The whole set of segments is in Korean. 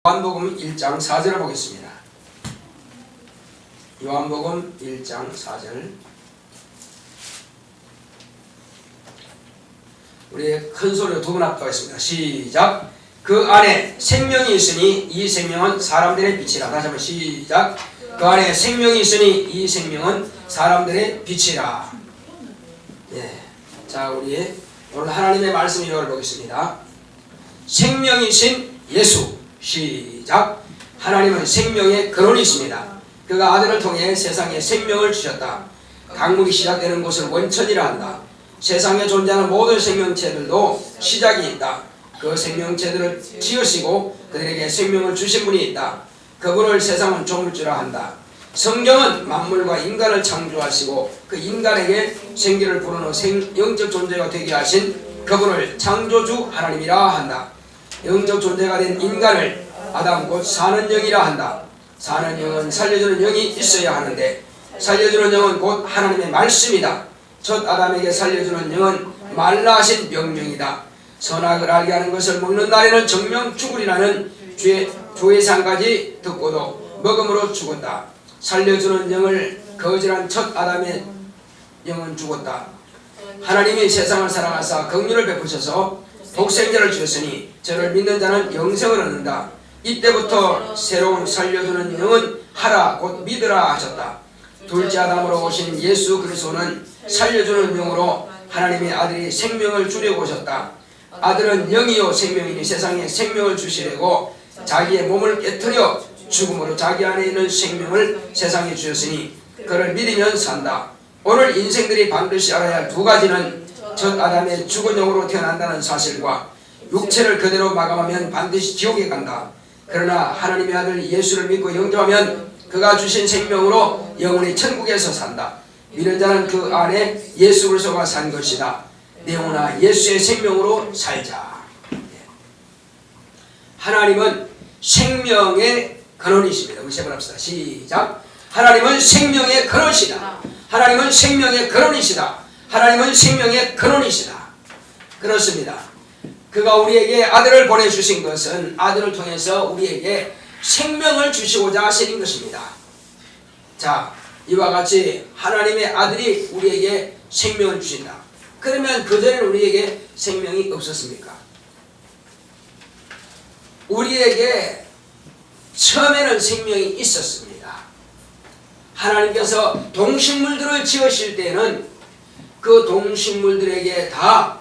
요한복음 1장 4절을 보겠습니다. 요한복음 1장 4절. 우리 큰 소리로 두 번 합독하겠습니다. 시작. 그 안에 생명이 있으니 이 생명은 사람들의 빛이라. 다시 한번 시작. 그 안에 생명이 있으니 이 생명은 사람들의 빛이라. 예. 자, 우리 오늘 하나님의 말씀 요를 보겠습니다. 생명이신 예수. 시작. 하나님은 생명의 근원이 있습니다. 그가 아들을 통해 세상에 생명을 주셨다. 강물이 시작되는 곳을 원천이라 한다. 세상에 존재하는 모든 생명체들도 시작이 있다. 그 생명체들을 지으시고 그들에게 생명을 주신 분이 있다. 그분을 세상은 조물주라 한다. 성경은 만물과 인간을 창조하시고 그 인간에게 생기를 불어넣은 영적 존재가 되게 하신 그분을 창조주 하나님이라 한다. 영적 존재가 된 인간을 아담 곧 사는 영이라 한다. 사는 영은 살려주는 영이 있어야 하는데 살려주는 영은 곧 하나님의 말씀이다. 첫 아담에게 살려주는 영은 말라 하신 명령이다. 선악을 알게 하는 것을 먹는 날에는 정령 죽으리라는 주의사까지 듣고도 먹음으로 죽었다. 살려주는 영을 거절한 첫 아담의 영은 죽었다. 하나님이 세상을 사랑하사 긍휼을 베푸셔서 독생자를 주셨으니 저를 믿는 자는 영생을 얻는다. 이때부터 새로운 살려주는 영은 하라 곧 믿으라 하셨다. 둘째 아담으로 오신 예수 그리스도는 살려주는 영으로 하나님의 아들이 생명을 주려고 오셨다. 아들은 영이요 생명이니 세상에 생명을 주시려고 자기의 몸을 깨트려 죽음으로 자기 안에 있는 생명을 세상에 주셨으니 그를 믿으면 산다. 오늘 인생들이 반드시 알아야 할 두 가지는 첫 아담의 죽은 영으로 태어난다는 사실과 육체를 그대로 마감하면 반드시 지옥에 간다. 그러나 하나님의 아들 예수를 믿고 영접하면 그가 주신 생명으로 영원히 천국에서 산다. 믿는 자는 그 안에 예수 그리스도가 산 것이다. 내 영혼아 예수의 생명으로 살자. 하나님은 생명의 근원이십니다. 우리 세 번 합시다. 시작. 하나님은 생명의 근원이시다. 하나님은 생명의 근원이시다. 하나님은 생명의 근원이시다. 그렇습니다. 그가 우리에게 아들을 보내주신 것은 아들을 통해서 우리에게 생명을 주시고자 하신 것입니다. 자, 이와 같이 하나님의 아들이 우리에게 생명을 주신다. 그러면 그전에는 우리에게 생명이 없었습니까? 우리에게 처음에는 생명이 있었습니다. 하나님께서 동식물들을 지으실 때는 그 동식물들에게 다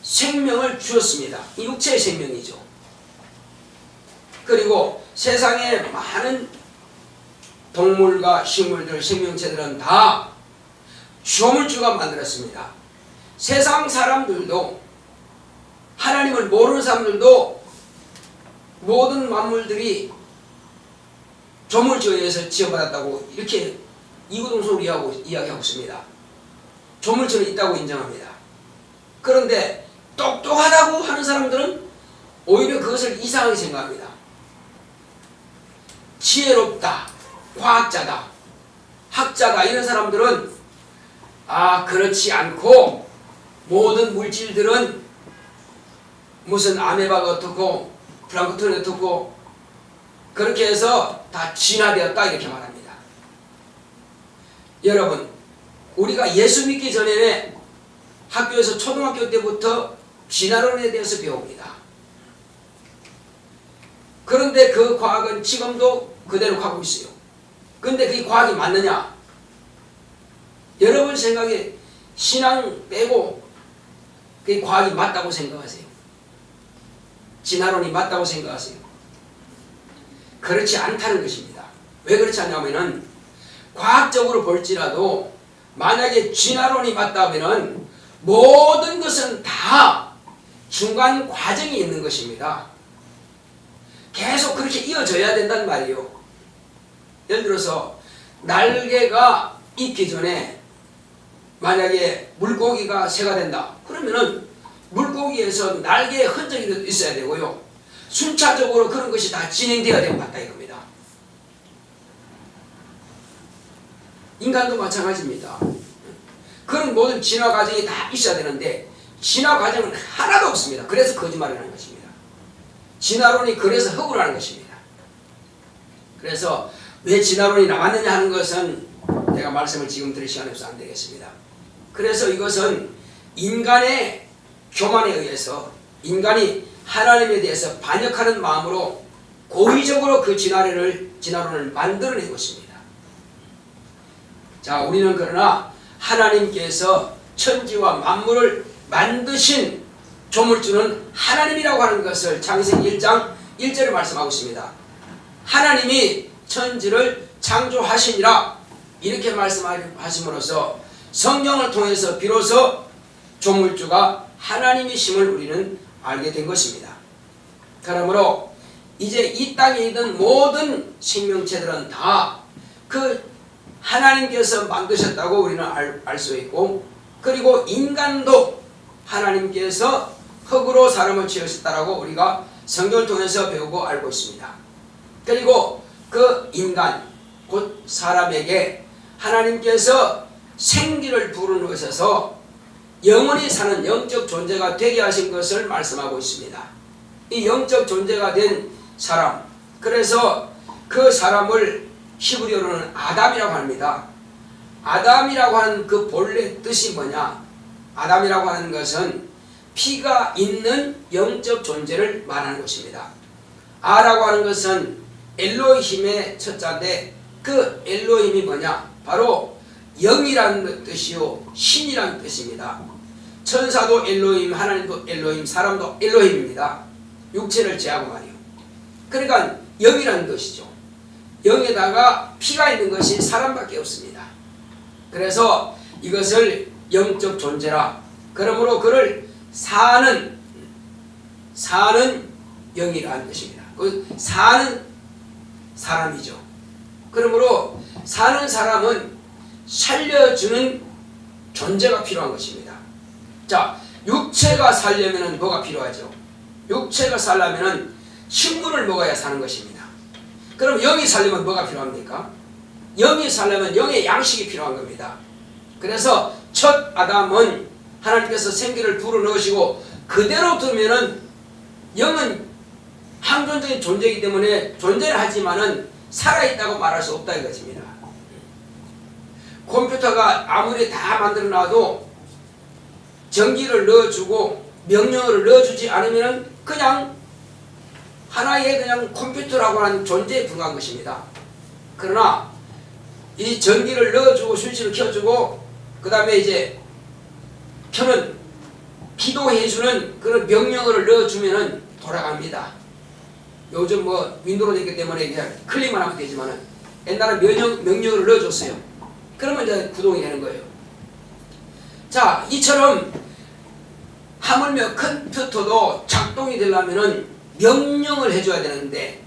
생명을 주었습니다. 이 육체의 생명이죠. 그리고 세상에 많은 동물과 식물들, 생명체들은 다 조물주가 만들었습니다. 세상 사람들도 하나님을 모르는 사람들도 모든 만물들이 조물주에 의해서 지어받았다고 이렇게 이구동성으로 이야기하고 있습니다. 조물주는 있다고 인정합니다. 그런데 똑똑하다고 하는 사람들은 오히려 그것을 이상하게 생각합니다. 지혜롭다, 과학자다, 학자다 이런 사람들은 그렇지 않고 모든 물질들은 무슨 아메바가 어떻고 플랑크톤이 어떻고 그렇게 해서 다 진화되었다 이렇게 말합니다. 여러분, 우리가 예수 믿기 전에는 학교에서 초등학교 때부터 진화론에 대해서 배웁니다. 그런데 그 과학은 지금도 그대로 가고 있어요. 그런데 그게 과학이 맞느냐? 여러분 생각에 신앙 빼고 그게 과학이 맞다고 생각하세요? 진화론이 맞다고 생각하세요? 그렇지 않다는 것입니다. 왜 그렇지 않냐면은 과학적으로 볼지라도 만약에 진화론이 맞다면은 모든 것은 다 중간 과정이 있는 것입니다. 계속 그렇게 이어져야 된단 말이에요. 예를 들어서 날개가 있기 전에 만약에 물고기가 새가 된다. 그러면은 물고기에서 날개의 흔적이 있어야 되고요. 순차적으로 그런 것이 다 진행되어야 되고 같다 이겁니다. 인간도 마찬가지입니다. 그런 모든 진화 과정이 다 있어야 되는데 진화 과정은 하나도 없습니다. 그래서 거짓말을 하는 것입니다. 진화론이 그래서 허구라는 것입니다. 그래서 왜 진화론이 나왔느냐 하는 것은 제가 말씀을 지금 드릴 시간이 없어서 안 되겠습니다. 그래서 이것은 인간의 교만에 의해서 인간이 하나님에 대해서 반역하는 마음으로 고의적으로 그 진화론을 만들어낸 것입니다. 자, 우리는 그러나 하나님께서 천지와 만물을 만드신 조물주는 하나님이라고 하는 것을 창세기 1장 1절에 말씀하고 있습니다. 하나님이 천지를 창조하시니라 이렇게 말씀하심으로써 성경을 통해서 비로소 조물주가 하나님이심을 우리는 알게 된 것입니다. 그러므로 이제 이 땅에 있는 모든 생명체들은 다 그 하나님께서 만드셨다고 우리는 알 수 있고, 그리고 인간도 하나님께서 흙으로 사람을 지으셨다라고 우리가 성경을 통해서 배우고 알고 있습니다. 그리고 그 인간 곧 사람에게 하나님께서 생기를 불어넣으셔서 영원히 사는 영적 존재가 되게 하신 것을 말씀하고 있습니다. 이 영적 존재가 된 사람, 그래서 그 사람을 히브리어로는 아담이라고 합니다. 아담이라고 하는 그 본래 뜻이 뭐냐? 아담이라고 하는 것은 피가 있는 영적 존재를 말하는 것입니다. 아라고 하는 것은 엘로힘의 첫자인데 그 엘로힘이 뭐냐? 바로 영이라는 뜻이요 신이라는 뜻입니다. 천사도 엘로힘, 하나님도 엘로힘, 사람도 엘로힘입니다. 육체를 제하고 말이요. 그러니까 영이라는 뜻이죠. 영에다가 피가 있는 것이 사람밖에 없습니다. 그래서 이것을 영적 존재라. 그러므로 그를 사는 영이라는 뜻입니다. 그 사는 사람이죠. 그러므로 사는 사람은 살려주는 존재가 필요한 것입니다. 자, 육체가 살려면 뭐가 필요하죠? 육체가 살려면 식물을 먹어야 사는 것입니다. 그럼 영이 살려면 뭐가 필요합니까? 영이 살려면 영의 양식이 필요한 겁니다. 그래서 첫 아담은 하나님께서 생기를 불어넣으시고 그대로 두면은 영은 항존적인 존재이기 때문에 존재를 하지만은 살아있다고 말할 수 없다 이것입니다. 컴퓨터가 아무리 다 만들어 놔도 전기를 넣어주고 명령어를 넣어주지 않으면 그냥 하나의 그냥 컴퓨터라고 하는 존재에 불과한 것입니다. 그러나 이 전기를 넣어주고 스위치를 켜주고 그 다음에 이제 켜는 기도해주는 그런 명령어를 넣어주면은 돌아갑니다. 요즘 뭐 윈도우로 되기 때문에 그냥 클릭만 하면 되지만은 옛날에 명령어를 넣어줬어요. 그러면 이제 구동이 되는 거예요. 자, 이처럼 하물며 컴퓨터도 작동이 되려면은 명령을 해줘야 되는데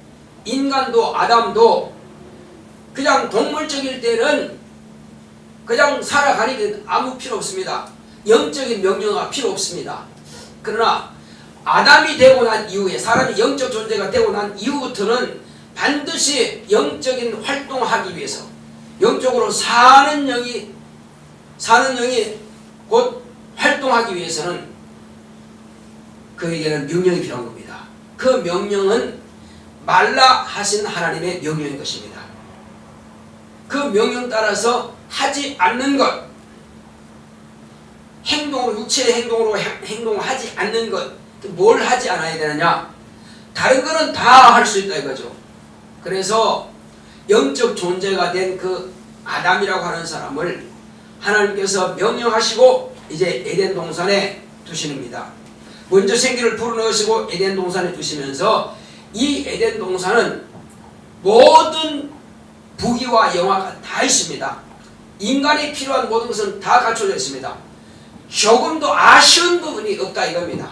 인간도 아담도 그냥 동물적일 때는 그냥 살아가는 아무 필요 없습니다. 영적인 명령어가 필요 없습니다. 그러나 아담이 되고 난 이후에 사람이 영적 존재가 되고 난 이후부터는 반드시 영적인 활동하기 위해서 영적으로 사는 영이 곧 활동하기 위해서는 그에게는 명령이 필요한 겁니다. 그 명령은 말라 하신 하나님의 명령인 것입니다. 그 명령 따라서 하지 않는 것, 행동으로 육체의 행동으로 행동하지 않는 것, 뭘 하지 않아야 되느냐? 다른 거는 다 할 수 있다 이거죠. 그래서 영적 존재가 된 그 아담이라고 하는 사람을 하나님께서 명령하시고 이제 에덴 동산에 두시는입니다. 먼저 생기를 불어넣으시고 에덴 동산에 두시면서 이 에덴 동산은 모든 부귀와 영화가 다 있습니다. 인간이 필요한 모든 것은 다 갖춰져 있습니다. 조금도 아쉬운 부분이 없다 이겁니다.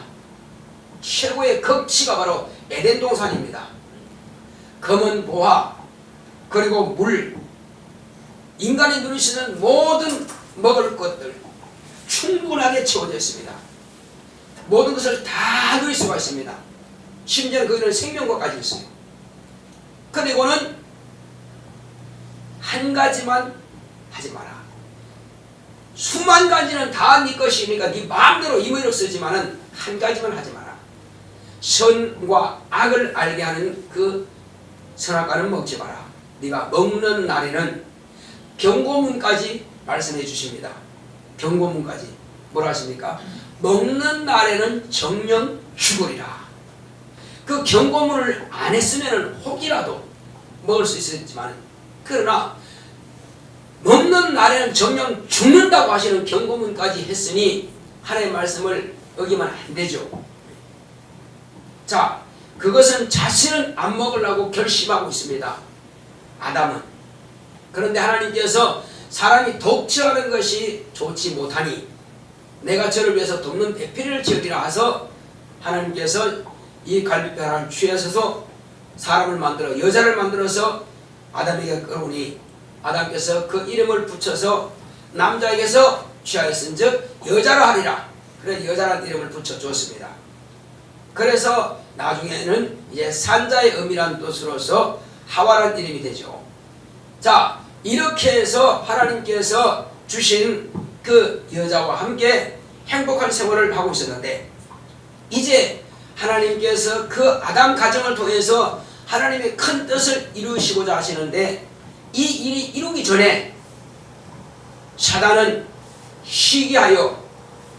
최고의 극치가 바로 에덴 동산입니다. 검은 보화 그리고 물, 인간이 누릴 수 있는 모든 먹을 것들 충분하게 채워져 있습니다. 모든 것을 다 누릴 수가 있습니다. 심지어는 거기는 생명과까지 있어요. 그리고는 한 가지만 하지 마라. 수만 가지는 다 네 것이니까 네 마음대로 임의로 쓰지만은 한 가지만 하지 마라. 선과 악을 알게 하는 그 선악과는 먹지 마라. 네가 먹는 날에는 경고문까지 말씀해 주십니다. 경고문까지 뭐라 하십니까? 먹는 날에는 정령 죽으리라. 그 경고문을 안 했으면 혹이라도 먹을 수 있었지만, 그러나 먹는 날에는 정령 죽는다고 하시는 경고문까지 했으니 하나님의 말씀을 어기면 안 되죠. 자, 그것은 자신은 안 먹으려고 결심하고 있습니다. 아담은. 그런데 하나님께서 사람이 독처하는 것이 좋지 못하니 내가 저를 위해서 돕는 배필을 지으리라 하서 하나님께서 이 갈빗뼈를 취하셔서 사람을 만들어 여자를 만들어서 아담에게 끌어오니 아담께서 그 이름을 붙여서 남자에게서 취하였은즉 여자라 하리라. 그래서 여자라는 이름을 붙여주었습니다. 그래서 나중에는 이제 산자의 의미란 뜻으로서 하와라는 이름이 되죠. 자, 이렇게 해서 하나님께서 주신 그 여자와 함께 행복한 생활을 하고 있었는데, 이제 하나님께서 그 아담 가정을 통해서 하나님의 큰 뜻을 이루시고자 하시는데, 이 일이 이루기 전에 사단은 시기하여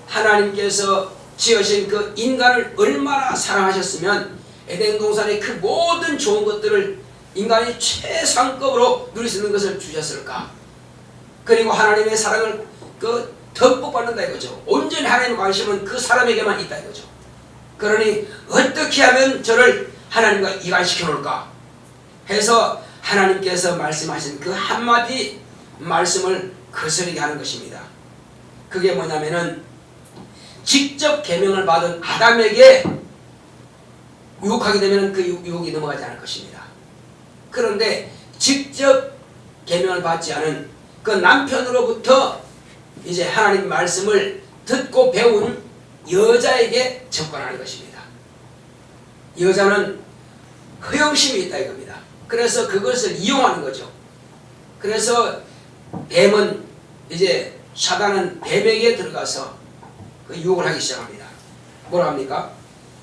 하나님께서 지으신 그 인간을 얼마나 사랑하셨으면 에덴 동산의 그 모든 좋은 것들을 인간이 최상급으로 누릴 수 있는 것을 주셨을까? 그리고 하나님의 사랑을 그 듬뿍 받는다 이거죠. 온전히 하나님의 관심은 그 사람에게만 있다 이거죠. 그러니 어떻게 하면 저를 하나님과 이간시켜 놓을까 해서 하나님께서 말씀하신 그 한마디 말씀을 거스르게 하는 것입니다. 그게 뭐냐면은 직접 계명을 받은 아담에게 유혹하게 되면 그 유혹이 넘어가지 않을 것입니다. 그런데 직접 계명을 받지 않은 그 남편으로부터 이제 하나님 말씀을 듣고 배운 여자에게 접근하는 것입니다. 여자는 허영심이 있다 이겁니다. 그래서 그것을 이용하는 거죠. 그래서 뱀은 이제 사단은 뱀에게 들어가서 그 유혹을 하기 시작합니다. 뭐라 합니까?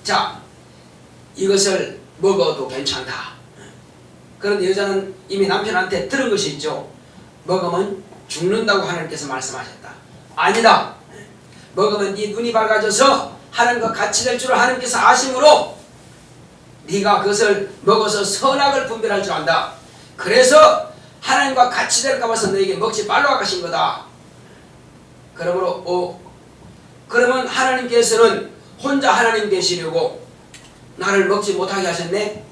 자, 이것을 먹어도 괜찮다. 그런데 여자는 이미 남편한테 들은 것이 있죠. 먹으면 죽는다고 하나님께서 말씀하셨다. 아니다. 먹으면 네 눈이 밝아져서 하나님과 같이 될 줄을 하나님께서 아심으로 네가 그것을 먹어서 선악을 분별할 줄 안다. 그래서 하나님과 같이 될까 봐서 너에게 먹지 말라고 하신 거다. 그러므로 그러면 하나님께서는 혼자 하나님 되시려고 나를 먹지 못하게 하셨네.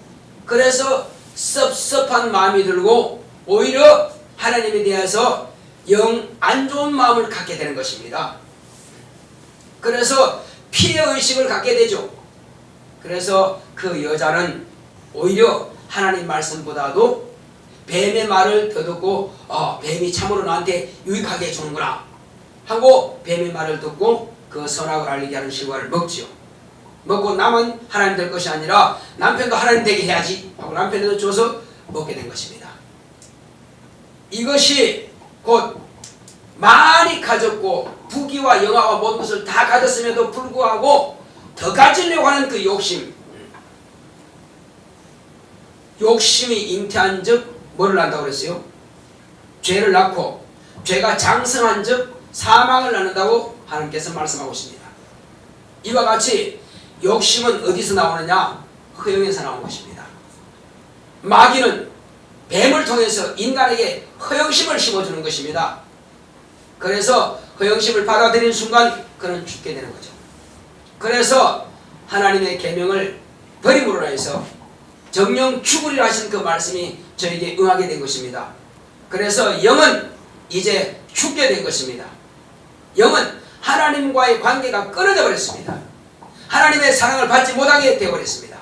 그래서 섭섭한 마음이 들고 오히려 하나님에 대해서 영 안 좋은 마음을 갖게 되는 것입니다. 그래서 피해의식을 갖게 되죠. 그래서 그 여자는 오히려 하나님 말씀보다도 뱀의 말을 더 듣고 뱀이 참으로 나한테 유익하게 해주는구나 하고 뱀의 말을 듣고 그 선악을 알리게 하는 실과를 먹지요. 먹고 남은 하나님 될 것이 아니라 남편도 하나님 되게 해야지 하고 남편에도 줘서 먹게 된 것입니다. 이것이 곧 많이 가졌고 부귀와 영화와 모든 것을 다 가졌음에도 불구하고 더 가지려고 하는 그 욕심이 잉태한 즉 뭐를 낳는다고 그랬어요? 죄를 낳고 죄가 장성한 즉 사망을 낳는다고 하나님께서 말씀하고 있습니다. 이와 같이 욕심은 어디서 나오느냐? 허영에서 나온 것입니다. 마귀는 뱀을 통해서 인간에게 허영심을 심어주는 것입니다. 그래서 허영심을 받아들이는 순간 그는 죽게 되는 거죠. 그래서 하나님의 계명을 버림으로 해서 정령 죽으리라 하신 그 말씀이 저에게 응하게 된 것입니다. 그래서 영은 이제 죽게 된 것입니다. 영은 하나님과의 관계가 끊어져 버렸습니다. 하나님의 사랑을 받지 못하게 되어버렸습니다.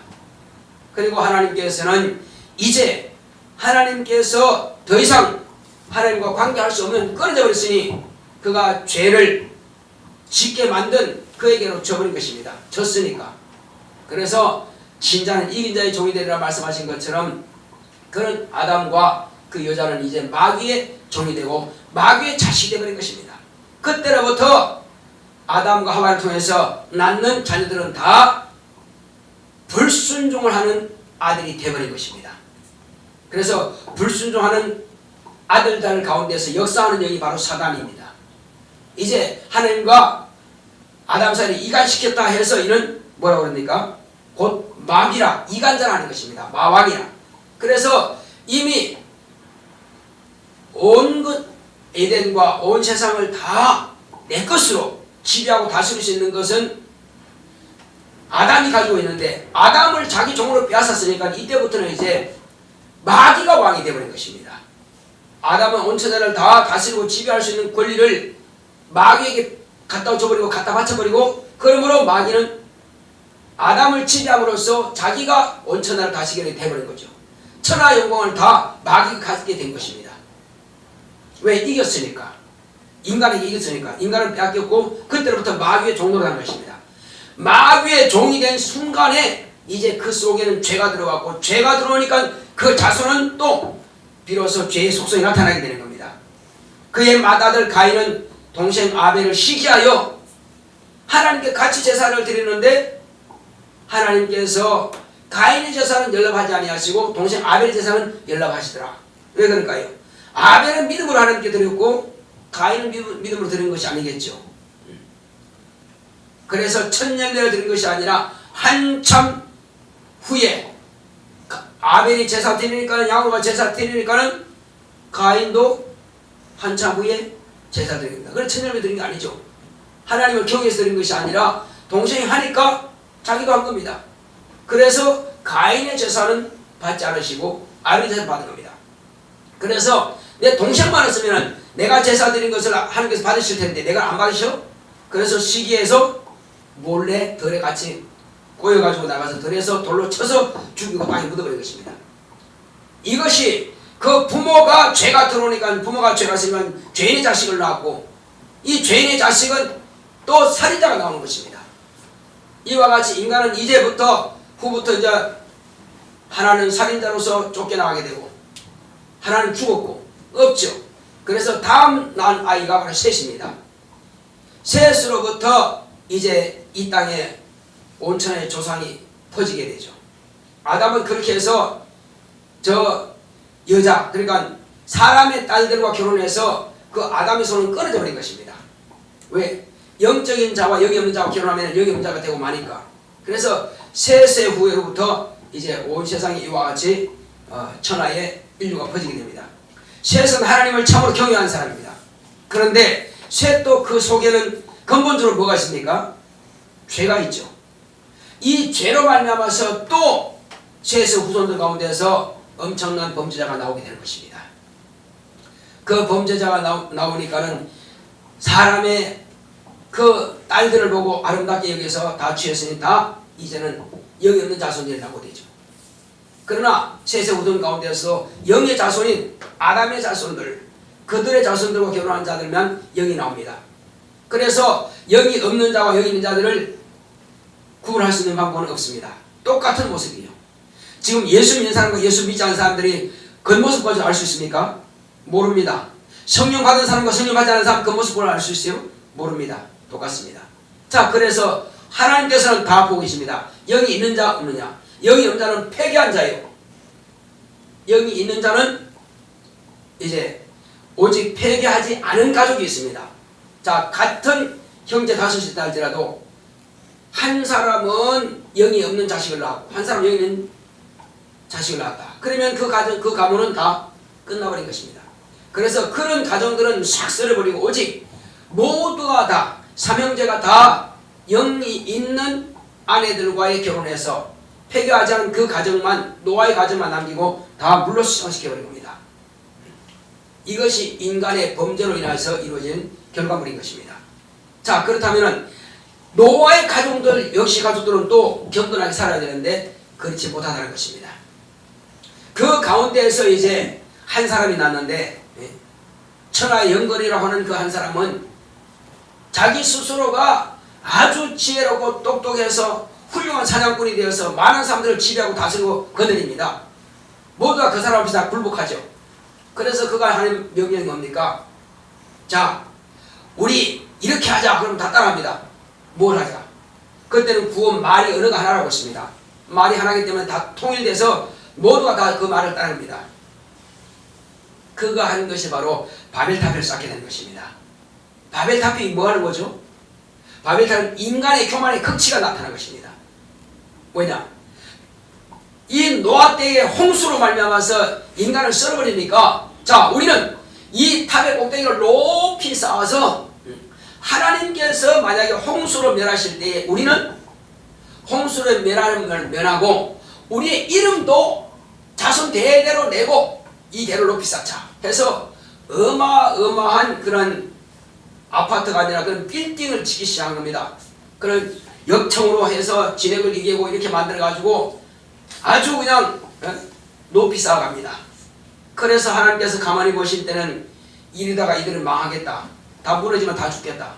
그리고 하나님께서는 이제 하나님께서 더 이상 하나님과 관계할 수 없는 끊어져 버렸으니 그가 죄를 짓게 만든 그에게로 져버린 것입니다. 졌으니까. 그래서 신자는 이긴 자의 종이 되리라 말씀하신 것처럼 그런 아담과 그 여자는 이제 마귀의 종이 되고 마귀의 자식이 되어버린 것입니다. 그때로부터 아담과 하와를 통해서 낳는 자녀들은 다 불순종을 하는 아들이 되어버린 것입니다. 그래서 불순종하는 아들들 가운데서 역사하는 영이 바로 사단입니다. 이제 하나님과 아담 사이를 이간시켰다 해서 이는 뭐라고 그럽니까? 곧 마귀라, 이간자라는 것입니다. 마왕이라. 그래서 이미 온 것 에덴과 온 세상을 다 내 것으로 지배하고 다스릴 수 있는 것은 아담이 가지고 있는데, 아담을 자기 종으로 빼앗았으니까 이때부터는 이제 마귀가 왕이 되어버린 것입니다. 아담은 온 천하를 다 다스리고 지배할 수 있는 권리를 마귀에게 갖다 줘버리고 갖다 바쳐버리고, 그러므로 마귀는 아담을 지배함으로써 자기가 온 천하를 다스리게 되어버린 거죠. 천하 영광을 다 마귀가 갖게 된 것입니다. 왜? 이겼으니까. 인간에게 이겼으니까. 인간은 빼앗겼고 그때부터 마귀의 종로로 한 것입니다. 마귀의 종이 된 순간에 이제 그 속에는 죄가 들어갔고, 죄가 들어오니까 그 자손은 또 비로소 죄의 속성이 나타나게 되는 겁니다. 그의 맏아들 가인은 동생 아벨을 시기하여 하나님께 같이 제사를 드리는데, 하나님께서 가인의 제사는 연락하지 아니하시고 동생 아벨의 제사는 연락하시더라. 왜 그럴까요? 아벨은 믿음으로 하나님께 드렸고 가인은 믿음으로 드린 것이 아니겠죠. 그래서 천년내에 드린 것이 아니라 한참 후에 아벨이 제사 드리니까는, 야곱과 제사 드리니까는 가인도 한참 후에 제사 드립니다. 그래서 천년내에 드린 게 아니죠. 하나님을 경외해서 드린 것이 아니라 동생이 하니까 자기도 한 겁니다. 그래서 가인의 제사는 받지 않으시고 아벨의 제사를 받은 겁니다. 그래서 내 동생만 했으면 내가 제사 드린 것을 하나님께서 받으실 텐데 내가 안 받으셔? 그래서 시기해서 몰래 덜에 같이 꼬여가지고 나가서 덜에서 돌로 쳐서 죽이고 땅에 묻어버린 것입니다. 이것이 그 부모가 죄가 들어오니까, 부모가 죄가 있으면 죄인의 자식을 낳았고, 이 죄인의 자식은 또 살인자가 나오는 것입니다. 이와 같이 인간은 이제부터 후부터 이제 하나는 살인자로서 쫓겨나가게 되고, 하나는 죽었고 없죠. 그래서 다음 난 아이가 바로 셋입니다. 셋으로부터 이제 이 땅에 온천의 조상이 퍼지게 되죠. 아담은 그렇게 해서 저 여자, 그러니까 사람의 딸들과 결혼해서 그 아담의 손은 끊어져 버린 것입니다. 왜? 영적인 자와 영이 없는 자와 결혼하면 영이 없는 자가 되고 마니까. 그래서 셋의 후에로부터 이제 온 세상이 이와 같이 천하의 인류가 퍼지게 됩니다. 셋은 하나님을 참으로 경외하는 사람입니다. 그런데 셋도 그 속에는 근본적으로 뭐가 있습니까? 죄가 있죠. 이 죄로 말미암아서 또 셋의 후손들 가운데서 엄청난 범죄자가 나오게 되는 것입니다. 그 범죄자가 나오니까는 사람의 그 딸들을 보고 아름답게 여기서 다 취했으니 다 이제는 영이 없는 자손들이 나오게 되죠. 그러나 셋의 후손 가운데서 영의 자손인 아담의 자손들, 그들의 자손들과 결혼한 자들만 영이 나옵니다. 그래서 영이 없는 자와 영이 있는 자들을 구분할 수 있는 방법은 없습니다. 똑같은 모습이에요. 지금 예수 믿는 사람과 예수 믿지 않는 사람들이 겉모습 가지고 알 수 있습니까? 모릅니다. 성령 받은 사람과 성령 받지 않는 사람 겉모습을 알 수 있어요? 모릅니다. 똑같습니다. 자, 그래서 하나님께서는 다 보고 계십니다. 영이 있는 자 없느냐? 영이 없는 자는 폐기한 자예요. 영이 있는 자는 이제 오직 폐기하지 않은 가족이 있습니다. 자, 같은 형제 다섯이다 할지라도 한 사람은 영이 없는 자식을 낳았고 한 사람은 영이 있는 자식을 낳았다. 그러면 그 가정, 그 가문은 다 끝나버린 것입니다. 그래서 그런 가정들은 싹 썰어버리고 오직 모두가 다 삼형제가 다 영이 있는 아내들과의 결혼해서 폐교하지 않은 그 가정만, 노아의 가정만 남기고 다 물로 수정시켜버린 겁니다. 이것이 인간의 범죄로 인해서 이루어진 결과물인 것입니다. 자, 그렇다면 노아의 가족들 역시 가족들은 또 경건하게 살아야 되는데 그렇지 못하다는 것입니다. 그 가운데에서 이제 한 사람이 났는데 천하의 영건이라고 하는 그 한 사람은 자기 스스로가 아주 지혜롭고 똑똑해서 훌륭한 사냥꾼이 되어서 많은 사람들을 지배하고 다스리고 거느립니다. 모두가 그 사람 앞에서 다 굴복하죠. 그래서 그가 하는 명령이 뭡니까? 자, 우리 이렇게 하자. 그럼 다 따라합니다. 뭘 하자? 그때는 구원 말이 언어가 하나라고 했습니다. 말이 하나이기 때문에 다 통일돼서 모두가 다 그 말을 따릅니다. 그거 하는 것이 바로 바벨탑을 쌓게 되는 것입니다. 바벨탑이 뭐 하는 거죠? 바벨탑은 인간의 교만의 극치가 나타난 것입니다. 왜냐? 이 노아 때의 홍수로 말미암아서 인간을 썰어버리니까, 자, 우리는 이 탑의 꼭대기를 높이 쌓아서 하나님께서 만약에 홍수로 멸하실 때에 우리는 홍수로 멸하는 걸 면하고 우리의 이름도 자손 대대로 내고 이 대를 높이 쌓자 해서 어마어마한 그런 아파트가 아니라 그런 빌딩을 짓기 시작한 겁니다. 그런 역청으로 해서 진액을 이기고 이렇게 만들어가지고 아주 그냥 높이 쌓아갑니다. 그래서 하나님께서 가만히 보실 때는 이러다가 이들은 망하겠다. 다 무너지면 다 죽겠다.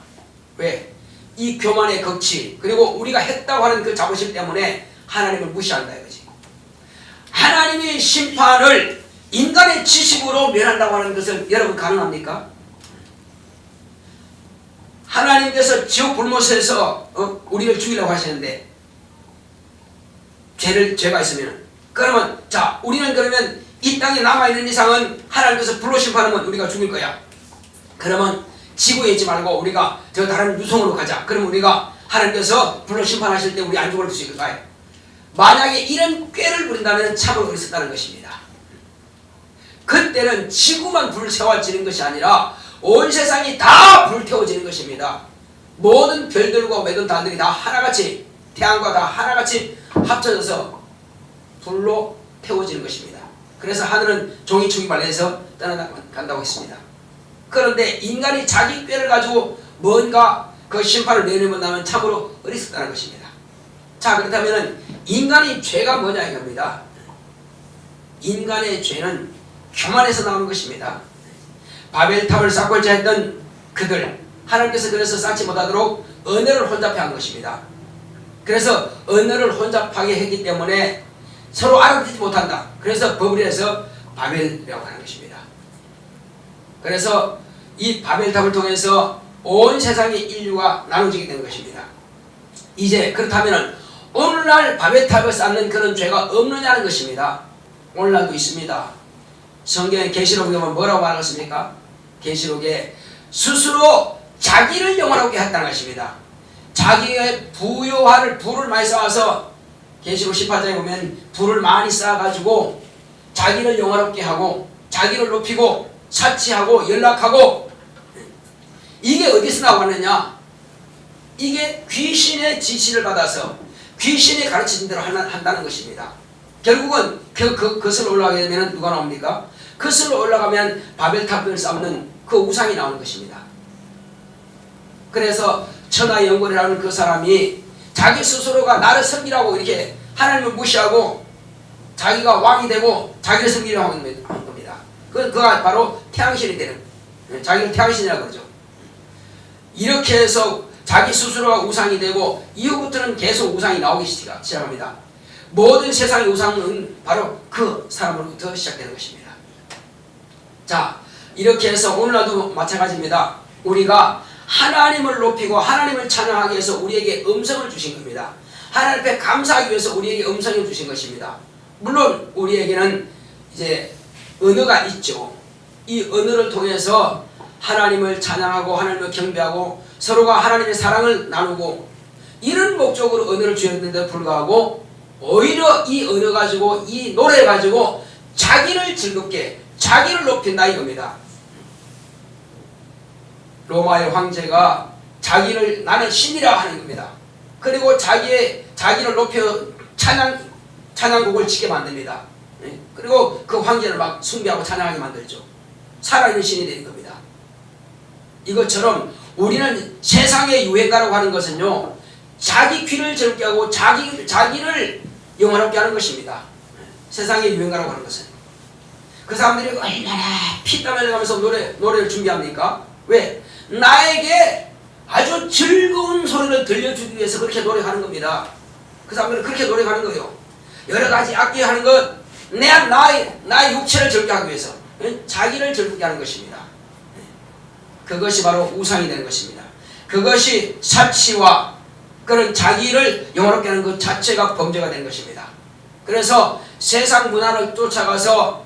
왜? 이 교만의 극치 그리고 우리가 했다고 하는 그 자부심 때문에 하나님을 무시한다 이거지. 하나님의 심판을 인간의 지식으로 멸한다고 하는 것을 여러분 가능합니까? 하나님께서 지옥 불못에서 우리를 죽이려고 하시는데 죄가 있으면 그러면 자 우리는 그러면 이 땅에 남아있는 이상은 하나님께서 불로 심판하면 우리가 죽일 거야. 그러면 지구에 있지 말고 우리가 저 다른 유성으로 가자. 그러면 우리가 하나님께서 불로 심판하실 때 우리 안 죽을 수 있을까요? 만약에 이런 꾀를 부린다면 참으로 그랬었다는 것입니다. 그때는 지구만 불태워지는 것이 아니라 온 세상이 다 불태워지는 것입니다. 모든 별들과 모든 달들이 다 하나같이 태양과 다 하나같이 합쳐져서 불로 태워지는 것입니다. 그래서 하늘은 종이축이 발려서 떠나간다고 했습니다. 그런데 인간이 자기 꾀를 가지고 뭔가 그 심판을 내려본다면 참으로 어리석다는 것입니다. 자 그렇다면 인간의 죄가 뭐냐 이겁니다. 인간의 죄는 교만에서 나오는 것입니다. 바벨탑을 쌓고자 했던 그들 하나님께서 그래서 쌓지 못하도록 언어를 혼잡해 한 것입니다. 그래서 언어를 혼잡하게 했기 때문에 서로 알아듣지 못한다. 그래서 법을 해서 바벨이라고 하는 것입니다. 그래서 이 바벨탑을 통해서 온 세상의 인류가 나눠지게 된 것입니다. 이제 그렇다면 오늘날 바벨탑을 쌓는 그런 죄가 없느냐는 것입니다. 오늘날도 있습니다. 성경의 계시록에 보면 뭐라고 말하겠습니까? 계시록에 스스로 자기를 영원하게 했다는 것입니다. 자기의 부요할 불을 많이 쌓아서 계시록 18장에 보면 불을 많이 쌓아가지고 자기를 영화롭게 하고 자기를 높이고 사치하고 연락하고 이게 어디서 나왔느냐? 이게 귀신의 지시를 받아서 귀신의 가르치는 대로 한다는 것입니다. 결국은 그것으로 올라가게 되면 누가 나옵니까? 그것으로 올라가면 바벨탑을 쌓는 그 우상이 나오는 것입니다. 그래서 천하영권이라는 그 사람이 자기 스스로가 나를 섬기라고 이렇게 하나님을 무시하고 자기가 왕이 되고 자기를 섬기려고 하는 겁니다. 그가 바로 태양신이 되는 자기를 태양신이라고 그러죠. 이렇게 해서 자기 스스로가 우상이 되고 이후부터는 계속 우상이 나오기 시작합니다. 모든 세상의 우상은 바로 그 사람으로부터 시작되는 것입니다. 자 이렇게 해서 오늘날도 마찬가지입니다. 우리가 하나님을 높이고 하나님을 찬양하기 위해서 우리에게 음성을 주신 겁니다. 하나님 앞에 감사하기 위해서 우리에게 음성을 주신 것입니다. 물론 우리에게는 이제 언어가 있죠. 이 언어를 통해서 하나님을 찬양하고 하나님을 경배하고 서로가 하나님의 사랑을 나누고 이런 목적으로 언어를 주었는데 불구하고 오히려 이 언어 가지고 이 노래 가지고 자기를 즐겁게 자기를 높인다 이겁니다. 로마의 황제가 자기를 나는 신이라 하는 겁니다. 그리고 자기를 높여 찬양곡을 치게 만듭니다. 그리고 그 황제를 막 숭배하고 찬양하게 만들죠. 살아있는 신이 되는 겁니다. 이것처럼 우리는 세상의 유행가라고 하는 것은요, 자기 귀를 즐겁게 하고 자기를 영화롭게 하는 것입니다. 세상의 유행가라고 하는 것은. 그 사람들이 얼마나 피땀 흘려가면서 노래를 준비합니까? 왜? 나에게 아주 즐거운 소리를 들려주기 위해서 그렇게 노력하는 겁니다. 그 사람들은 그렇게 노력하는 거예요. 여러 가지 악기 하는 것, 나의 육체를 즐겁게 하기 위해서 자기를 즐겁게 하는 것입니다. 그것이 바로 우상이 되는 것입니다. 그것이 사치와 그런 자기를 영화롭게 하는 것 자체가 범죄가 된 것입니다. 그래서 세상 문화를 쫓아가서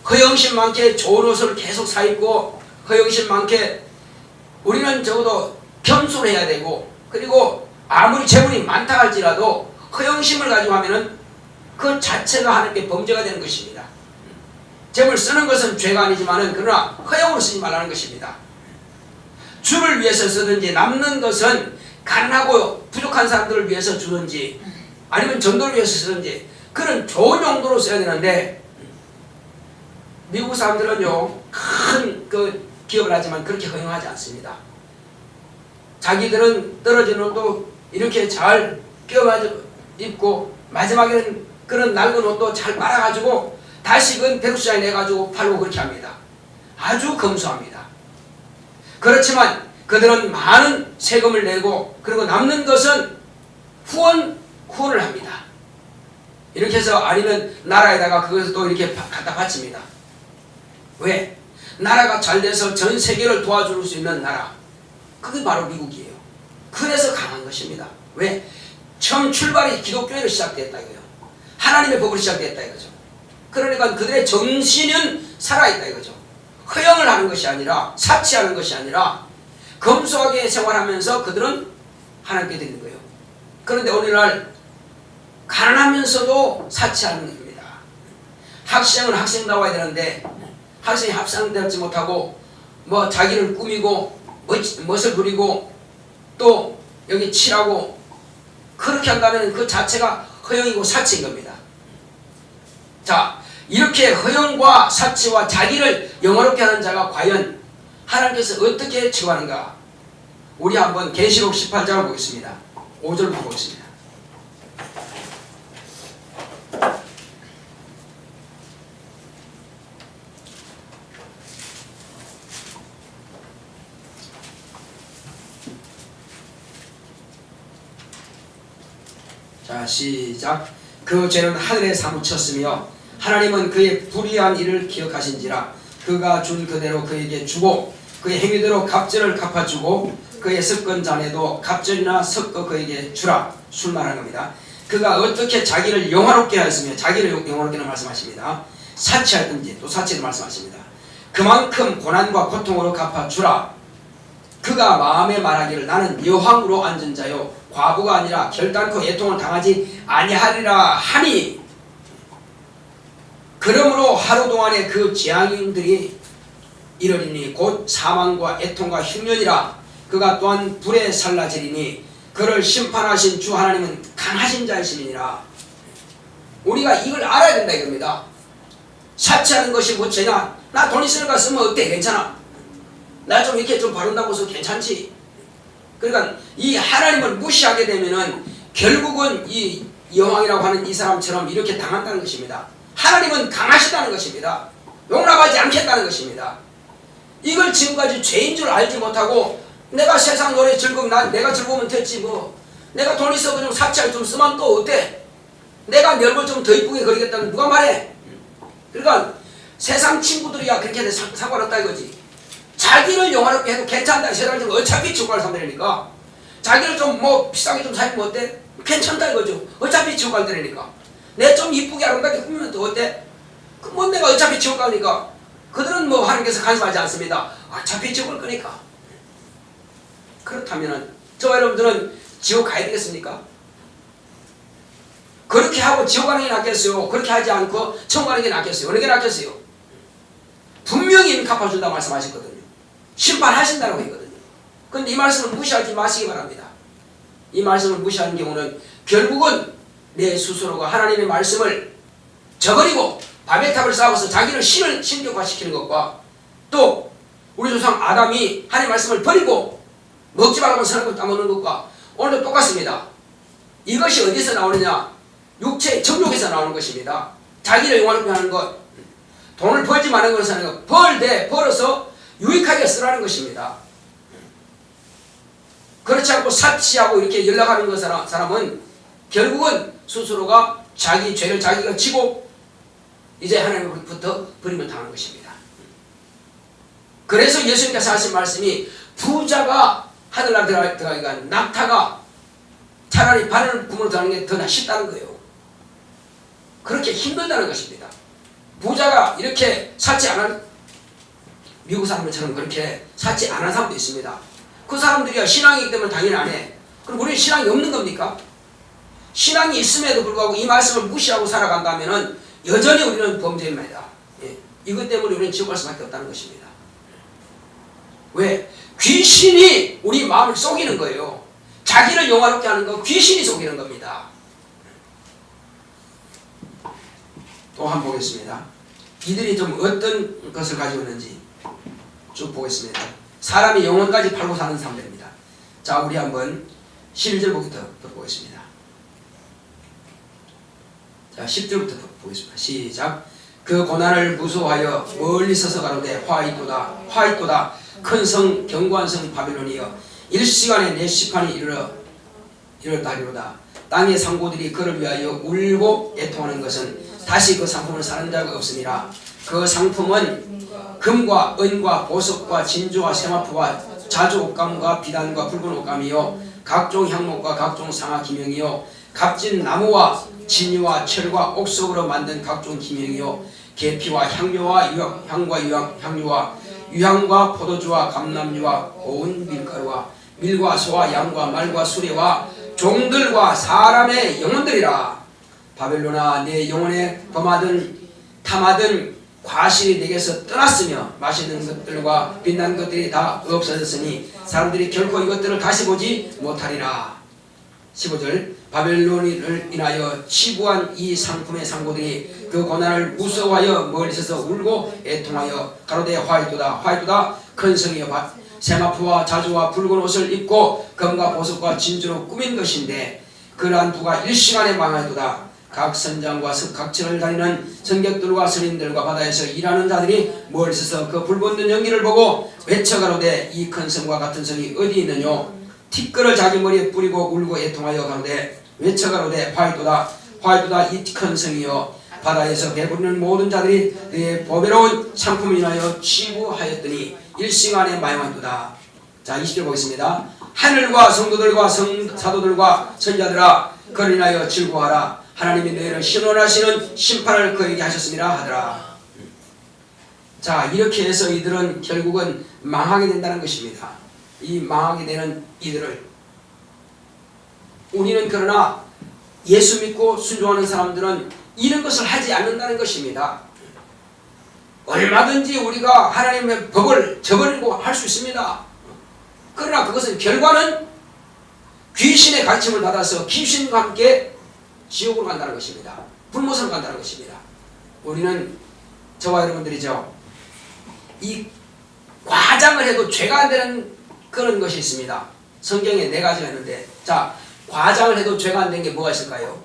허영심 많게 좋은 옷을 계속 사입고 허영심 많게 우리는 적어도 겸손해야 되고, 그리고 아무리 재물이 많다 할지라도 허영심을 가지고 하면은 그 자체가 하나님께 범죄가 되는 것입니다. 재물 쓰는 것은 죄가 아니지만은 그러나 허영으로 쓰지 말라는 것입니다. 주를 위해서 쓰든지 남는 것은 가난하고 부족한 사람들을 위해서 주든지 아니면 전도를 위해서 쓰든지 그런 좋은 용도로 써야 되는데, 미국 사람들은요 큰 그 기업을 하지만 그렇게 허용하지 않습니다. 자기들은 떨어진 옷도 이렇게 잘 껴가지고 입고 마지막에는 그런 낡은 옷도 잘 빨아가지고 다시금 배로시장에 내가지고 팔고 그렇게 합니다. 아주 검소합니다. 그렇지만 그들은 많은 세금을 내고 그리고 남는 것은 후원을 합니다. 이렇게 해서 아니면 나라에다가 그것을 또 이렇게 갖다 바칩니다. 왜? 나라가 잘 돼서 전 세계를 도와줄 수 있는 나라, 그게 바로 미국이에요. 그래서 강한 것입니다. 왜? 처음 출발이 기독교회로 시작됐다 이거예요. 하나님의 법으로 시작됐다 이거죠. 그러니까 그들의 정신은 살아있다 이거죠. 허영을 하는 것이 아니라, 사치하는 것이 아니라 검소하게 생활하면서 그들은 하나님께 드리는 거예요. 그런데 오늘날 가난하면서도 사치하는 겁니다. 학생은 학생다워야 되는데 학생이 학생되지 못하고 뭐 자기를 꾸미고 멋을 부리고 또 여기 칠하고 그렇게 한다면 그 자체가 허영이고 사치인 겁니다. 자, 이렇게 허영과 사치와 자기를 영화롭게 하는 자가 과연 하나님께서 어떻게 처하는가? 우리 한번 계시록 18장을 보겠습니다. 5절부터 보겠습니다. 자, 시작. 그 죄는 하늘에 사무쳤으며 하나님은 그의 불의한 일을 기억하신지라 그가 준 그대로 그에게 주고 그의 행위대로 갑절을 갚아주고 그의 섞은 잔에도 갑절이나 섞어 그에게 주라. 술 말하는 겁니다. 그가 어떻게 자기를 영화롭게 하였으며, 자기를 영화롭게는 말씀하십니다. 사치하든지 또 사치를 말씀하십니다. 그만큼 고난과 고통으로 갚아주라. 그가 마음에 말하기를 나는 여황으로 앉은 자요 과부가 아니라 결단코 애통을 당하지 아니하리라 하니, 그러므로 하루 동안에 그 재앙들이 이르리니 곧 사망과 애통과 흉년이라. 그가 또한 불에 살라지리니 그를 심판하신 주 하나님은 강하신 자이시니라. 우리가 이걸 알아야 된다 이겁니다. 사치하는 것이 뭐 죄냐? 나 돈 있으니까 쓰면 어때? 괜찮아. 나 좀 이렇게 좀 바른다고 해서 괜찮지. 그러니까 이 하나님을 무시하게 되면은 결국은 이 여왕이라고 하는 이 사람처럼 이렇게 당한다는 것입니다. 하나님은 강하시다는 것입니다. 용납하지 않겠다는 것입니다. 이걸 지금까지 죄인 줄 알지 못하고 내가 세상 노래 즐거우면 내가 즐거우면 됐지 뭐. 내가 돈 있어 좀 사치할 좀 쓰면 또 어때? 내가 내 얼굴 좀 더 이쁘게 그리겠다는 누가 말해? 그러니까 세상 친구들이야 그렇게 상관없다 이거지. 자기를 영화롭게 해도 괜찮다. 세상에 어차피 지옥 갈 사람들이니까 자기를 좀 뭐 비싸게 좀 사입으면 어때? 괜찮다 이거죠. 어차피 지옥 갈 사람들이니까 내 좀 이쁘게 아름답게 꾸미면 또 어때? 그 뭐 내가 어차피 지옥 가니까. 그들은 뭐 하나님께서 간섭하지 않습니다. 어차피 지옥 갈 거니까. 그렇다면은 저와 여러분들은 지옥 가야 되겠습니까? 그렇게 하고 지옥 가는 게 낫겠어요? 그렇게 하지 않고 천국 가는 게 낫겠어요? 어느 게 낫겠어요? 분명히 갚아준다 말씀하셨거든요. 심판하신다고 했거든요. 그런데 이 말씀을 무시하지 마시기 바랍니다. 이 말씀을 무시하는 경우는 결국은 내 스스로가 하나님의 말씀을 저버리고 바벨탑을 쌓아서 자기를 신을 신격화시키는 것과 또 우리 조상 아담이 하나님의 말씀을 버리고 먹지 말라고 선한 것 따먹는 것과 오늘도 똑같습니다. 이것이 어디서 나오느냐? 육체의 정욕에서 나오는 것입니다. 자기를 영화롭게 하는 것, 돈을 벌지 말는 것을 하는 것, 벌어서 유익하게 쓰라는 것입니다. 그렇지 않고 사치하고 이렇게 연락하는 것 사람은 결국은 스스로가 자기 죄를 자기가 지고 이제 하나님으로부터 버림을 당하는 것입니다. 그래서 예수님께서 하신 말씀이 부자가 하늘나라 들어가기가 낙타가 차라리 바늘 구멍으로 들어가는 게 더 쉽다는 거예요. 그렇게 힘들다는 것입니다. 부자가 이렇게 살지 않은 미국 사람들처럼 그렇게 살지 않은 사람도 있습니다. 그 사람들이야 신앙이기 때문에 당연히 안 해. 그럼 우리는 신앙이 없는 겁니까? 신앙이 있음에도 불구하고 이 말씀을 무시하고 살아간다면 여전히 우리는 범죄입니다. 예. 이것 때문에 우리는 지옥 갈 수밖에 없다는 것입니다. 왜? 귀신이 우리 마음을 속이는 거예요. 자기를 영화롭게 하는 거 귀신이 속이는 겁니다. 또 한번 보겠습니다. 이들이 좀 어떤 것을 가지고 있는지 쭉 보겠습니다. 사람이 영혼까지 팔고 사는 사람들입니다. 자, 우리 한번 11절부터 보겠습니다. 자, 10절부터 보겠습니다. 시작. 그 고난을 무서워하여 멀리 서서 가로되 화이도다 화이도다 큰 성 견고한 성 바벨론이여 일시간에 내 심판이 이르렀다리로다. 땅의 상고들이 그를 위하여 울고 애통하는 것은 다시 그 상품을 사는 자가 없으니라. 그 상품은 금과 은과 보석과 진주와 세마포와 자주 옷감과 비단과 붉은 옷감이요 각종 향목과 각종 상아 기명이요 값진 나무와 진유와 철과 옥석으로 만든 각종 기명이요 계피와 향료와 향과 유향과 포도주와 감람유와 고운 밀가루와 밀과 소와 양과 말과 수레와 종들과 사람의 영혼들이라. 바벨론아 내 영혼에 범하든 탐하든 과실이 내게서 떠났으며 맛있는 것들과 빛난 것들이 다 없어졌으니 사람들이 결코 이것들을 다시 보지 못하리라. 15절 바벨론을 인하여 치부한 이 상품의 상고들이 그 고난을 무서워하여 멀리 서서 울고 애통하여 가로되 화이도다 화이도다 큰 성이여 세마포와 자주와 붉은 옷을 입고 금과 보석과 진주로 꾸민 것인데 그러한 부가 일시간에 망하도다. 각 선장과 각처를 다니는 선객들과 선인들과 바다에서 일하는 자들이 멀리 서서 그 불붙는 연기를 보고 외쳐가로되 이 큰 성과 같은 성이 어디 있느뇨. 티끌을 자기 머리에 뿌리고 울고 애통하여 가로되 외쳐가로되 화이도다 화이도다 이 큰 성이여 바다에서 배부르는 모든 자들이 그의 보배로운 상품을 인하여 치부하였더니 일시간에 마용한도다. 자, 20절 보겠습니다. 하늘과 성도들과 사도들과 선자들아 그를 인하여 즐거워하라. 하나님이 너희를 신원하시는 심판을 그에게 하셨음이라 하더라. 자, 이렇게 해서 이들은 결국은 망하게 된다는 것입니다. 이 망하게 되는 이들을 우리는 그러나 예수 믿고 순종하는 사람들은 이런 것을 하지 않는다는 것입니다. 얼마든지 우리가 하나님의 법을 저버리고 할 수 있습니다. 그러나 그것은 결과는 귀신의 가르침을 받아서 귀신과 함께 지옥으로 간다는 것입니다. 불못으로 간다는 것입니다. 우리는 저와 여러분들이죠. 이 과장을 해도 죄가 안 되는 그런 것이 있습니다. 성경에 4가지가 있는데 자, 과장을 해도 죄가 안 되는 게 뭐가 있을까요?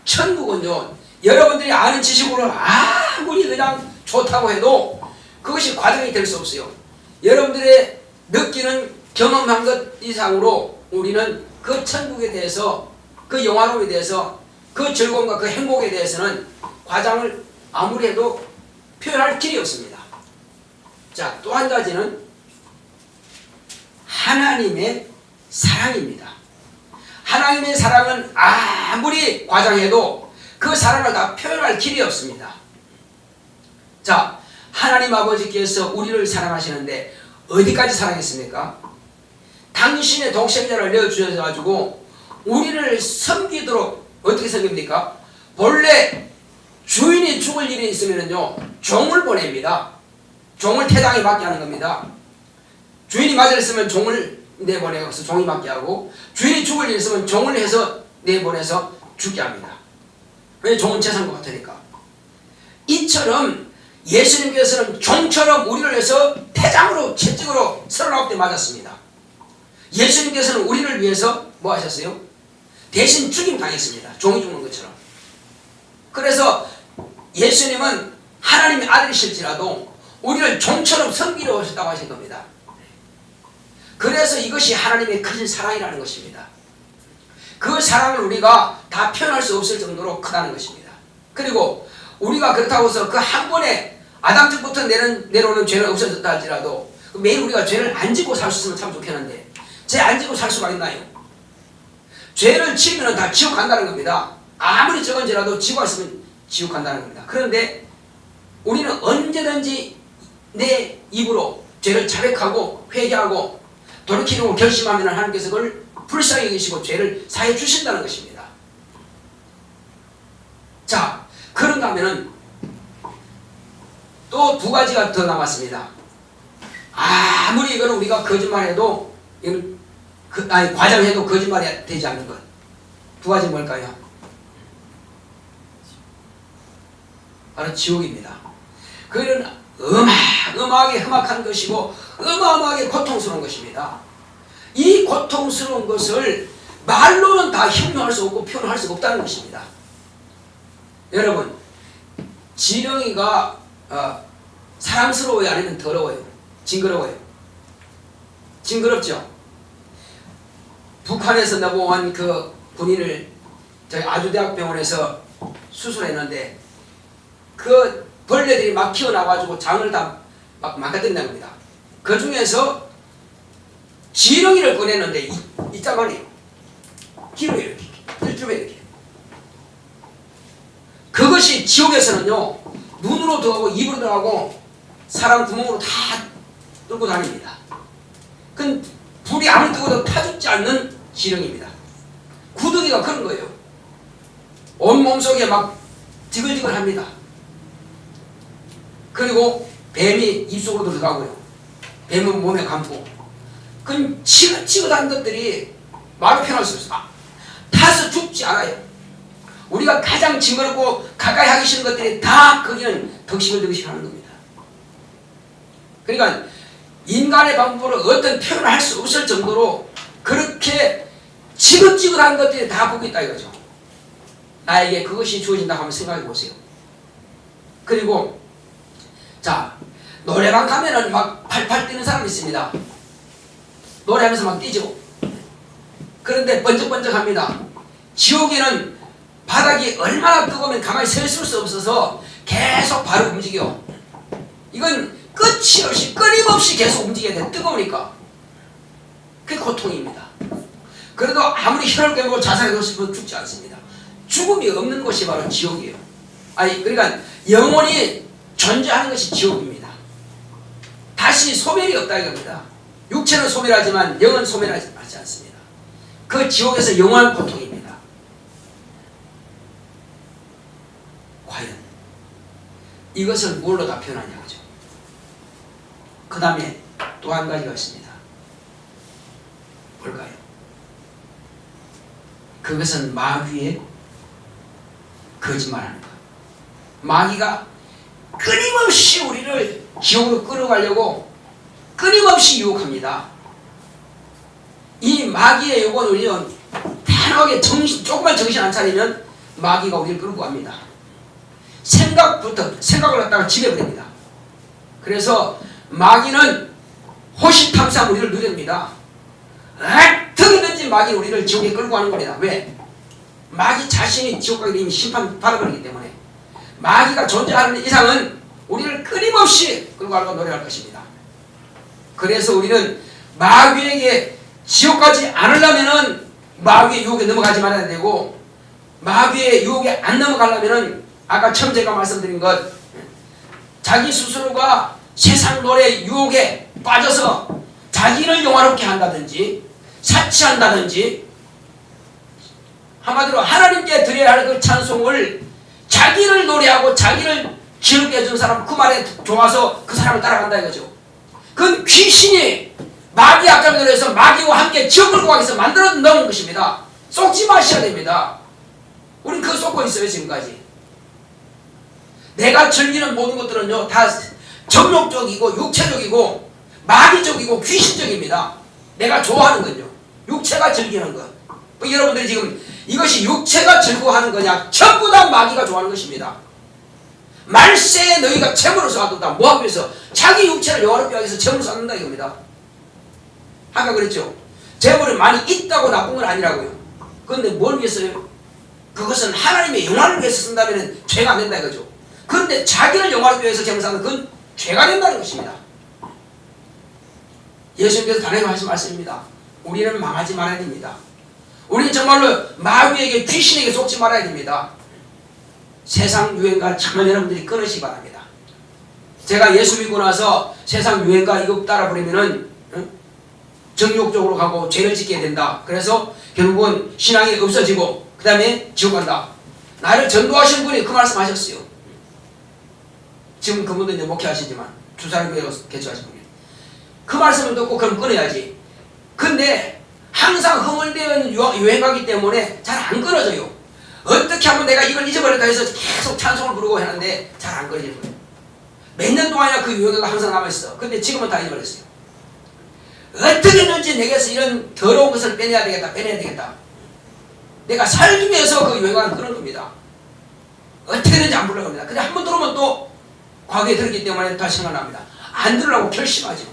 천국은요, 여러분들이 아는 지식으로 아무리 그냥 좋다고 해도 그것이 과정이 될 수 없어요. 여러분들의 느끼는 경험한 것 이상으로 우리는 그 천국에 대해서 그 영화로움에 대해서 그 즐거움과 그 행복에 대해서는 과장을 아무리 해도 표현할 길이 없습니다. 자, 또 한 가지는 하나님의 사랑입니다. 하나님의 사랑은 아무리 과장해도 그 사랑을 다 표현할 길이 없습니다. 자, 하나님 아버지께서 우리를 사랑하시는데 어디까지 사랑했습니까? 당신의 독생자를 내어주셔가지고 우리를 섬기도록 어떻게 섬깁니까? 본래 주인이 죽을 일이 있으면요 종을 보냅니다. 종을 태당에 맡게 하는 겁니다. 주인이 맞을 있으면 종을 내보내서 종이 맡게 하고 주인이 죽을 일이 있으면 종을 해서 내보내서 죽게 합니다. 왜? 종은 재산과 같으니까. 이처럼 예수님께서는 종처럼 우리를 위해서 태장으로 채찍으로 39대 맞았습니다. 예수님께서는 우리를 위해서 뭐 하셨어요? 대신 죽임 당했습니다. 종이 죽는 것처럼. 그래서 예수님은 하나님의 아들이실지라도 우리를 종처럼 섬기려 하셨다고 하신 겁니다. 그래서 이것이 하나님의 큰 사랑이라는 것입니다. 그 사랑을 우리가 다 표현할 수 없을 정도로 크다는 것입니다. 그리고 우리가 그렇다고 해서 그 한 번에 아담 때부터 내려오는 죄는 없어졌다 할지라도 매일 우리가 죄를 안 짓고 살 수 있으면 참 좋겠는데 죄 안 짓고 살 수가 있나요? 죄를 지으면 다 지옥 간다는 겁니다. 아무리 적은지라도 지고 있으면 지옥 간다는 겁니다. 그런데 우리는 언제든지 내 입으로 죄를 자백하고 회개하고 돌이키려고 결심하면 하나님께서 그걸 불쌍히 여기시고 죄를 사해 주신다는 것입니다. 자, 그런가 하면은 또 두 가지가 더 남았습니다. 아무리 이거는 우리가 거짓말해도 이건 과장해도 거짓말이 되지 않는 것. 두 가지 뭘까요? 바로 지옥입니다. 그는 어마어마하게 험악한 것이고 어마어마하게 고통스러운 것입니다. 이 고통스러운 것을 말로는 다 형용할 수 없고 표현할 수 없다는 것입니다. 여러분, 지렁이가 사랑스러워요? 아니면 더러워요? 징그러워요? 징그럽죠? 북한에서 넘어온 그 군인을 저희 아주대학병원에서 수술했는데 그 벌레들이 막 튀어나와가지고 장을 다 막 망가뜨린다는 겁니다. 그 중에서 지렁이를 꺼냈는데 이따만해요. 길어요, 이렇게. 뜰줄에 이렇게. 그것이 지옥에서는요, 눈으로 들어가고 입으로 들어가고 사람 구멍으로 다 뚫고 다닙니다. 그건 불이 아무리 뜨거워도 타죽지 않는 지렁이입니다. 구더기가 그런 거예요. 온 몸속에 막 지글지글합니다. 그리고 뱀이 입속으로 들어가고요. 뱀은 몸에 감고. 그건 치긋치긋한 것들이 말로 표현할 수 없어요. 타서 죽지 않아요. 우리가 가장 징그럽고 가까이 하기 싫은 것들이 다 거기는 덕시글덕시 하는 겁니다. 그러니까 인간의 방법으로 어떤 표현을 할 수 없을 정도로 그렇게 지긋지긋한 것들이 다 거기 있다 이거죠. 나에게 그것이 주어진다고 한번 생각해 보세요. 그리고 자, 노래방 가면은 막 팔팔 뛰는 사람이 있습니다. 노래하면서 막 뛰죠. 그런데 번쩍번쩍합니다. 지옥에는 바닥이 얼마나 뜨거우면 가만히 서 있을 수 없어서 계속 발을 움직여. 이건 끝이 없이 끊임없이 계속 움직여야 돼. 뜨거우니까. 그게 고통입니다. 그래도 아무리 혀를 깨물고 자살해도 싶어도 죽지 않습니다. 죽음이 없는 것이 바로 지옥이에요. 그러니까 영원히 존재하는 것이 지옥입니다. 다시 소멸이 없다 이겁니다. 육체는 소멸하지만 영은 소멸하지 않습니다. 그 지옥에서 영원한 고통입니다. 과연 이것을 뭘로 다 표현하냐고죠. 그 다음에 또 한 가지가 있습니다. 뭘까요? 그것은 마귀의 거짓말하는 것. 마귀가 끊임없이 우리를 지옥으로 끌어가려고 끊임없이 유혹합니다. 이 마귀의 유혹은 우리는 단호하게 조금만 정신 안 차리면 마귀가 우리를 끌고 갑니다. 생각을 갖다가 지배버립니다. 그래서 마귀는 호시탐탐 우리를 누립니다. 어떻게든지 마귀는 우리를 지옥에 끌고 가는 겁니다. 왜? 마귀 자신이 지옥 가게 되면 심판 받아버리기 때문에 마귀가 존재하는 이상은 우리를 끊임없이 끌고 가려고 노력할 것입니다. 그래서 우리는 마귀에게 지옥 가지 않으려면은 마귀의 유혹에 넘어가지 말아야 되고, 마귀의 유혹에 안 넘어가려면은 아까 처음 제가 말씀드린 것, 자기 스스로가 세상 노래 유혹에 빠져서 자기를 영화롭게 한다든지 사치한다든지, 한마디로 하나님께 드려야 할 그 찬송을 자기를 노래하고 자기를 기울게 해준 사람, 그 말에 좋아서 그 사람을 따라간다 이거죠. 그건 귀신이 마귀 아까 노래에서 마귀와 함께 지옥 끌고 가기 위해서 만들어 놓은 것입니다. 속지 마셔야 됩니다. 우린 그거 속고 있어요. 지금까지 내가 즐기는 모든 것들은요 다 정욕적이고 육체적이고 마귀적이고 귀신적입니다. 내가 좋아하는 건요, 육체가 즐기는 것. 여러분들이 지금 이것이 육체가 즐거워하는 거냐, 전부 다 마귀가 좋아하는 것입니다. 말세에 너희가 재물을 쌓아둔다. 뭐하기 위해서? 자기 육체를 영화롭게 하기 위해서 재물을 쌓는다 이겁니다. 아까 그랬죠. 재물이 많이 있다고 나쁜 건 아니라고요. 그런데 뭘 위해서요? 그것은 하나님의 영화를 위해서 쓴다면 죄가 안 된다 이거죠. 그런데 자기를 영화롭게 위해서 재물을 쌓는 건 죄가 된다는 것입니다. 예수님께서 단호히 하신 말씀입니다. 우리는 망하지 말아야 됩니다. 우리는 정말로 마귀에게 귀신에게 속지 말아야 됩니다. 세상 유행과 정말 여러분들이 끊으시기 바랍니다. 제가 예수 믿고 나서 세상 유행과 이거 따라 버리면은 정욕적으로 가고 죄를 짓게 된다. 그래서 결국은 신앙이 없어지고 그 다음에 지옥 간다. 나를 전도하신 분이 그 말씀 하셨어요. 지금 그분도 이제 목회하시지만 주사님께서 개최하신 분이 그 말씀을 듣고 그럼 끊어야지. 근데 항상 흥얼대는 유행하기 때문에 잘 안 끊어져요. 어떻게 하면 내가 이걸 잊어버릴까 해서 계속 찬송을 부르고 하는데 잘 안 끊어지는 거예요. 몇 년 동안이나 그 유행어가 항상 남아있어. 근데 지금은 다 잊어버렸어요. 어떻게든지 내게서 이런 더러운 것을 빼내야 되겠다. 내가 살기 위해서 그 유행어를 끊은 겁니다. 어떻게든지 안 부르려고 합니다. 근데 한 번 들어오면 또 과거에 들었기 때문에 다시 생각납니다. 안 들으려고 결심하죠.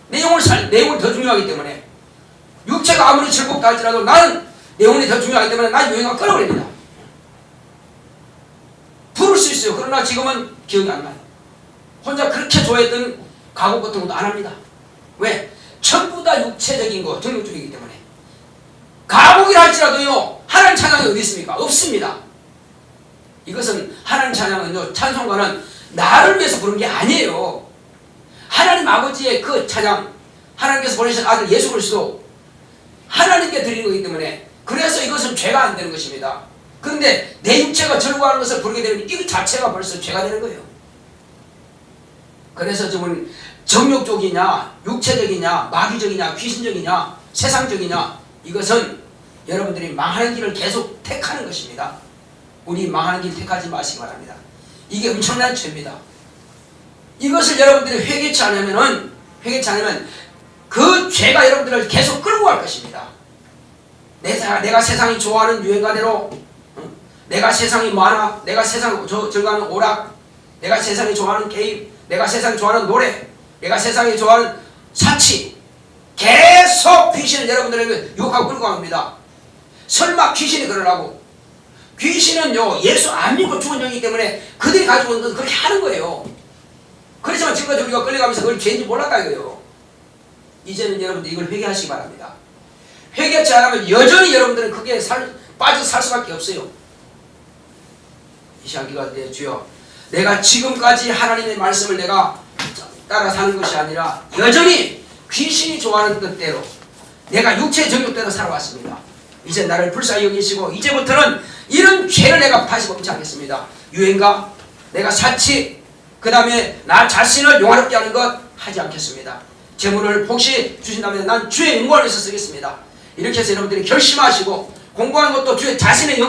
내용을 더 중요하기 때문에 육체가 아무리 즐겁다 할지라도 나는 내용이 더 중요하기 때문에 난 유행어 끊어버립니다. 부를 수 있어요. 그러나 지금은 기억이 안 나요. 혼자 그렇게 좋아했던 가곡 같은 것도 안 합니다. 왜? 전부 다 육체적인 거, 정욕적이기 때문에. 가곡이라 할지라도요, 하나님 찬양이 어디 있습니까? 없습니다. 이것은 하나님 찬양은요, 찬송가는 나를 위해서 부른 게 아니에요. 하나님 아버지의 그 찬양, 하나님께서 보내신 아들 예수 그리스도 하나님께 드리는 거기 때문에, 그래서 이것은 죄가 안 되는 것입니다. 그런데 내 육체가 즐거워하는 것을 부르게 되면 이거 자체가 벌써 죄가 되는 거예요. 그래서 지금 정욕적이냐, 육체적이냐, 마귀적이냐, 귀신적이냐, 세상적이냐, 이것은 여러분들이 망하는 길을 계속 택하는 것입니다. 우리 망하는 길 택하지 마시기 바랍니다. 이게 엄청난 죄입니다. 이것을 여러분들이 회개치 않으면 그 죄가 여러분들을 계속 끌고 갈 것입니다. 내가 세상이 좋아하는 유행가대로, 내가 세상이 많아, 내가 세상 즐거워하는 오락, 내가 세상이 좋아하는 게임, 내가 세상이 좋아하는 노래, 내가 세상이 좋아하는 사치, 계속 귀신은 여러분들에게 유혹하고 끌고 갑니다. 설마 귀신이 그러라고? 귀신은요, 예수 안 믿고 죽은 영이기 때문에 그들이 가지고 있는 건 그렇게 하는 거예요. 그렇지만 지금까지 우리가 끌려가면서 그걸 죄인지 몰랐다 이거예요. 이제는 여러분들 이걸 회개하시기 바랍니다. 회개치 않으면 여전히 여러분들은 그게 빠져 살 수밖에 없어요. 이 시간 기도할 때 주여, 내가 지금까지 하나님의 말씀을 내가 따라 사는 것이 아니라 여전히 귀신이 좋아하는 뜻대로 내가 육체의 정욕대로 살아왔습니다. 이제 나를 불쌍히 여기시고 이제부터는 이런 죄를 내가 다시 범치 않겠습니다. 유행가, 내가 사치, 그 다음에 나 자신을 용화롭게 하는 것 하지 않겠습니다. 재물을 혹시 주신다면 난 주의 영광을 위해서 쓰겠습니다. 이렇게 해서 여러분들이 결심하시고 공부하는 것도 주의 자신의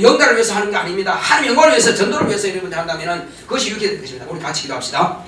영달을 위해서 하는 게 아닙니다. 하나님의 영광을 위해서, 전도를 위해서 여러분들이 한다면 그것이 이렇게 될 것입니다. 우리 같이 기도합시다.